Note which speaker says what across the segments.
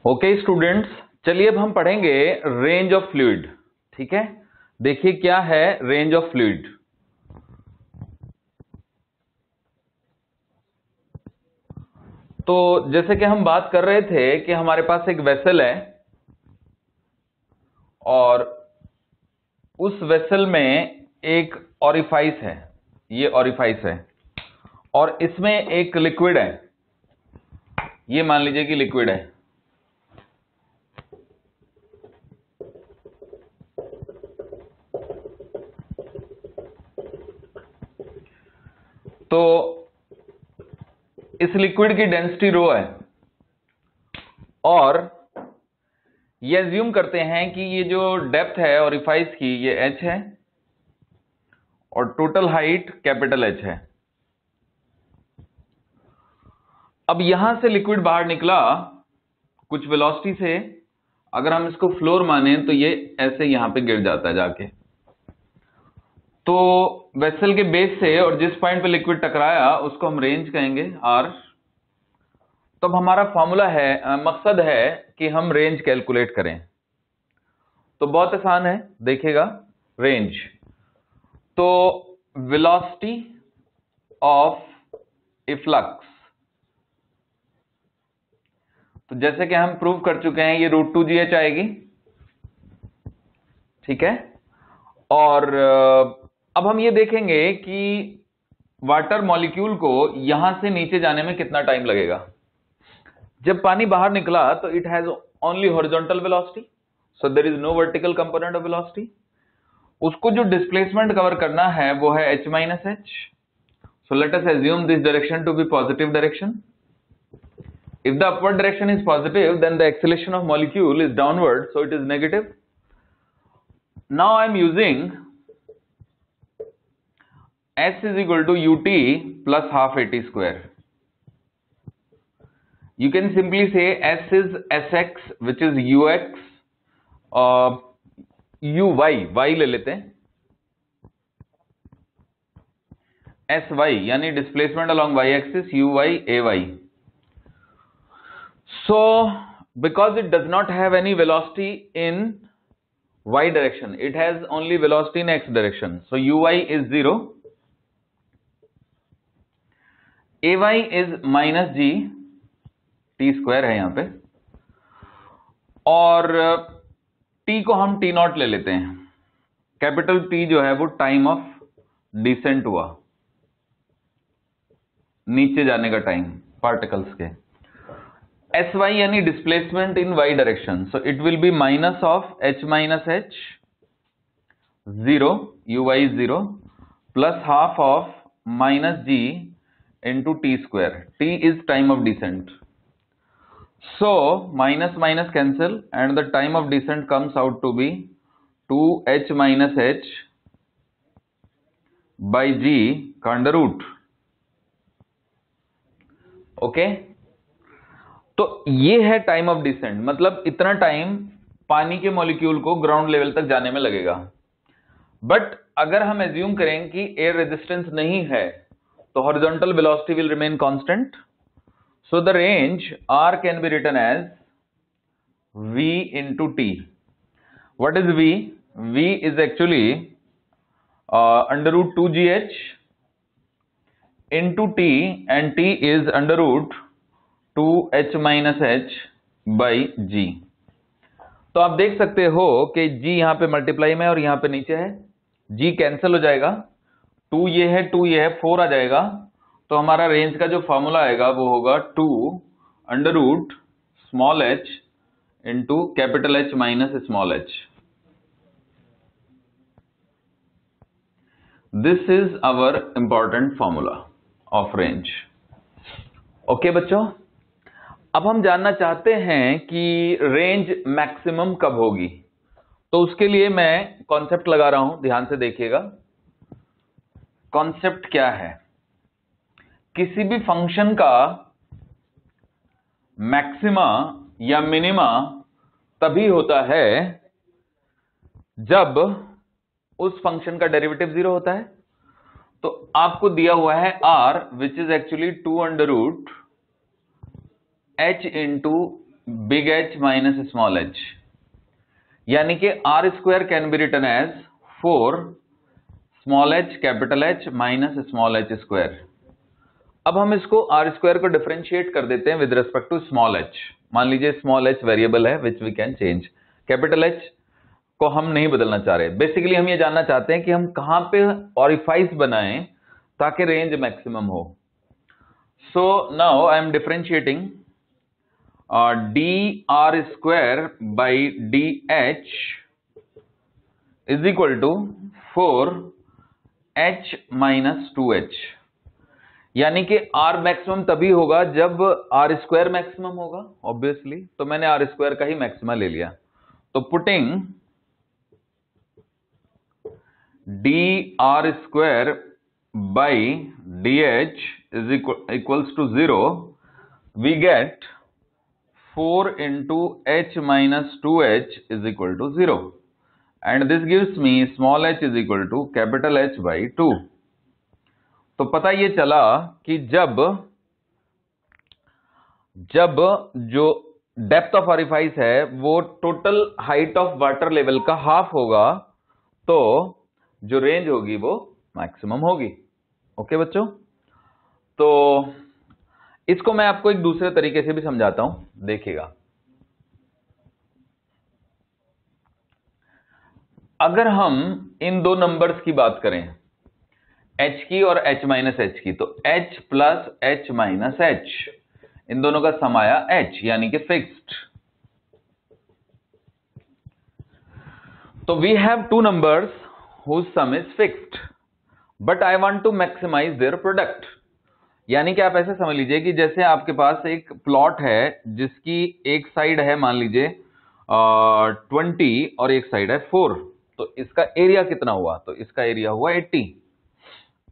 Speaker 1: Okay students, चलिए अब हम पढ़ेंगे रेंज ऑफ फ्लूइड। ठीक है, देखिए क्या है रेंज ऑफ फ्लूइड। तो जैसे कि हम बात कर रहे थे कि हमारे पास एक वेसल है और उस वेसल में एक ऑरिफाइस है, ये ऑरिफाइस है और इसमें एक लिक्विड है, ये मान लीजिए कि लिक्विड है। तो इस लिक्विड की डेंसिटी रो है और ये अज्यूम करते हैं कि ये जो डेप्थ है ऑरिफाइस की ये h है और टोटल हाइट कैपिटल H है। अब यहां से लिक्विड बाहर निकला कुछ वेलोसिटी से, अगर हम इसको फ्लोर माने तो ये ऐसे यहां पे गिर जाता है जाके। तो वेसल के बेस से और जिस पॉइंट पे लिक्विड टकराया उसको हम रेंज कहेंगे R। तो अब हमारा फॉर्मूला है, मकसद है कि हम रेंज कैलकुलेट करें। तो बहुत आसान है, देखिएगा रेंज। तो वेलोसिटी ऑफ ए फ्लक्स, तो जैसे कि हम प्रूव कर चुके हैं ये √2gh आएगी। ठीक है, और अब हम ये देखेंगे कि वाटर मॉलिक्यूल को यहां से नीचे जाने में कितना टाइम लगेगा। जब पानी बाहर निकला तो it has only horizontal velocity, so there is no vertical component of velocity. उसको जो डिस्प्लेसमेंट कवर करना है वो है h minus h। So let us assume this direction to be positive direction. If the upward direction is positive, then the acceleration of molecule is downward, so it is negative. Now I am using S is equal to ut plus half at square. You can simply say S is Sx, which is ux, uy, y ले लेते हैं, sy यानी displacement along y axis uy ay. So because it does not have any velocity in y direction, it has only velocity in x direction, so uy is 0, ay is minus g, t square है यहां पे, और t को हम t not ले लेते हैं। Capital T जो है वो टाइम ऑफ डिसेंट हुआ, नीचे जाने का टाइम पार्टिकल्स के। sy यानी displacement in y direction, so it will be minus of h minus h 0, uy 0 plus half of minus g into t square. T is time of descent. So minus minus cancel and the time of descent comes out to be 2h minus h by g का under root. Okay, तो ये है time of decent, मतलब इतना time पानी के molecule को ground level तक जाने में लगेगा। बट अगर हम एज्यूम करें कि एयर रेजिस्टेंस नहीं है तो horizontal velocity will remain constant. So the range R can be written as V into T. What is V? V is actually under root 2gh into T, and T is under root 2h minus h by g. तो आप देख सकते हो कि g यहां पे multiply में और यहां पे नीचे है, g कैंसिल हो जाएगा, 2 ये है 2 ये है 4 आ जाएगा। तो हमारा रेंज का जो फॉर्मूला आएगा वो होगा 2 under root small h into capital H minus small h। This is our important formula of range. Okay बच्चों, अब हम जानना चाहते हैं कि रेंज मैक्सिमम कब होगी। तो उसके लिए मैं कॉन्सेप्ट लगा रहा हूं, ध्यान से देखिएगा। कॉन्सेप्ट क्या है? किसी भी फंक्शन का मैक्सिमा या मिनिमा तभी होता है जब उस फंक्शन का डेरिवेटिव 0 होता है। तो आपको दिया हुआ है R, which is actually 2 under root h into big H minus small H, यानी कि R square can be written as 4 small H capital H minus small H square. अब हम इसको आर स्क्वायर को डिफरेंशिएट कर देते हैं with respect to small H. मान लीजिए स्मॉल एच वेरिएबल है which we can change, capital H को हम नहीं बदलना चाह रहे। बेसिकली हम ये जानना चाहते हैं कि हम कहां पे ऑरिफाइस बनाएं ताकि रेंज मैक्सिमम हो। So now I am differentiating D R square by D H is equal to 4 H minus 2h, यानी कि आर मैक्सिमम तभी होगा जब आर स्क्वायर मैक्सिमम होगा ऑब्वियसली, तो मैंने आर स्क्वायर का ही मैक्सिमा ले लिया। तो putting D R square by D H is equals to 0, we get 4 into h minus 2h is equal to 0, and this gives me small h is equal to capital H by 2। तो पता ये चला कि जब जो depth of orifice है वो total height of water level का हाफ होगा तो जो रेंज होगी वो मैक्सिमम होगी। ओके बच्चों, तो इसको मैं आपको एक दूसरे तरीके से भी समझाता हूं, देखिएगा। अगर हम इन दो नंबर्स की बात करें h की और h माइनस h की, तो h plus h minus h, इन दोनों का सम आया h यानी कि फिक्स्ड। तो we have two numbers whose sum is fixed but I want to maximize their product. यानी कि आप ऐसे समझ लीजिए कि जैसे आपके पास एक प्लॉट है जिसकी एक साइड है मान लीजिए 20 और एक साइड है 4, तो इसका एरिया कितना हुआ? तो इसका एरिया हुआ 80।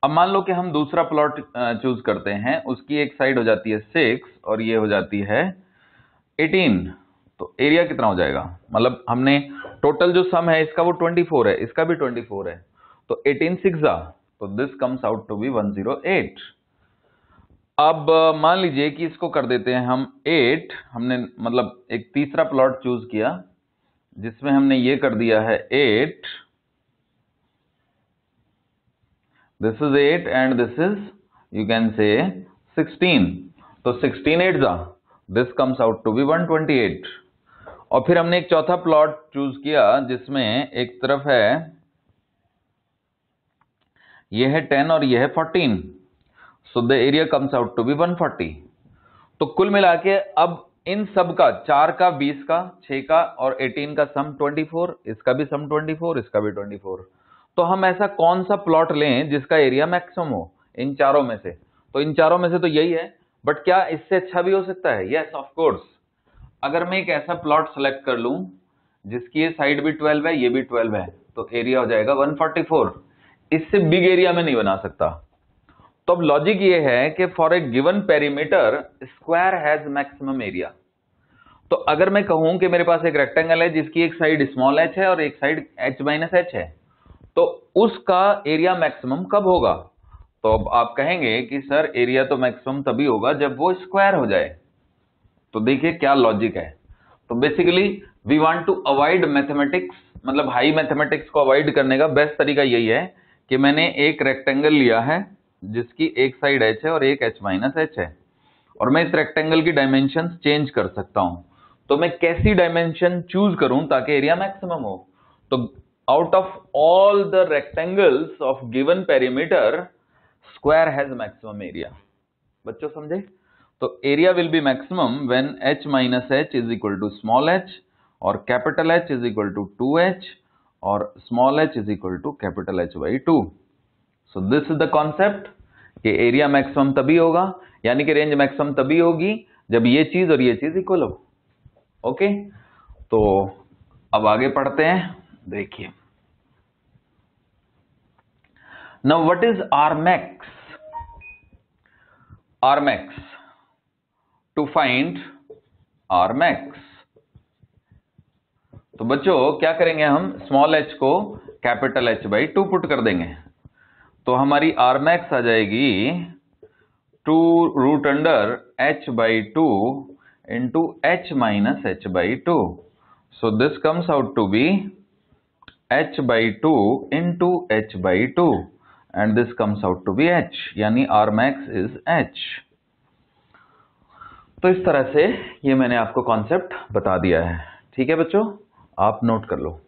Speaker 1: अब मान लो कि हम दूसरा प्लॉट चूज करते हैं, उसकी एक साइड हो जाती है 6 और ये हो जाती है 18, तो एरिया कितना हो जाएगा? मतलब हमने टोटल जो सम है इसका वो 24 है, इसका भी 24 है, तो 18 6 तो this comes out to be 108। अब मान लीजिए कि इसको कर देते हैं हम 8, हमने मतलब एक तीसरा प्लॉट चूज किया जिसमें हमने ये कर दिया है 8, this is 8 and this is you can say 16, तो 16 8 this comes out to be 128। और फिर हमने एक चौथा प्लॉट चूज किया जिसमें एक तरफ है ये है 10 और ये है 14, so the area comes out to be 140। तो कुल मिला के अब इन सब का 4 का 20 का 6 का और 18 का सम 24, इसका भी सम 24, इसका भी 24। तो हम ऐसा कौन सा प्लॉट लें जिसका एरिया मैक्सिमम हो इन चारों में से? तो इन चारों में से तो यही है, बट क्या इससे अच्छा भी हो सकता है? Yes of course. अगर मैं एक ऐसा प्लॉट सेलेक्ट कर लूं जिसकी ये साइड भी 12 है ये भी 12 है, तो एरिया हो जाएगा 144। इससे बिग एरिया में नहीं बना सकता। तो अब लॉजिक ये है कि for a given perimeter square has maximum area. तो अगर मैं कहूं कि मेरे पास एक रेक्टेंगल है जिसकी एक साइड स्मॉल h है और एक साइड h माइनस h है, तो उसका एरिया मैक्सिमम कब होगा? तो अब आप कहेंगे कि सर एरिया तो मैक्सिमम तभी होगा जब वो स्क्वायर हो जाए। तो देखिए क्या लॉजिक है। तो basically we want to avoid mathematics, मतलब हाई मैथमेटिक्स को अवॉइड करने का बेस्ट तरीका यही है कि मैंने एक रेक्टेंगल लिया है जिसकी एक साइड h है और एक h माइनस h है, और मैं इस रेक्टेंगल की डायमेंशन चेंज कर सकता हूं। तो मैं कैसी डायमेंशन चूज करूं ताकि एरिया मैक्सिमम हो? तो out of all the rectangles of given perimeter square has maximum area. बच्चों समझे? तो area will be maximum when h minus h is equal to small h और capital H is equal to 2h और small h is equal to capital H by 2। So this is the concept कि area maximum तभी होगा, यानी कि range maximum तभी होगी जब ये चीज और ये चीज इक्वल हो। ओके, तो अब आगे पढ़ते हैं। देखिए, now what is R max? R max, to find R max, तो बच्चों क्या करेंगे, हम स्मॉल h को कैपिटल H बाई 2 पुट कर देंगे। तो हमारी आर मैक्स आ जाएगी 2 root under h by 2 into h minus h by 2. So this comes out to be h by 2 into h by 2 and this comes out to be h, यानी R max is h. तो इस तरह से ये मैंने आपको concept बता दिया है। ठीक है बच्चों, आप नोट कर लो।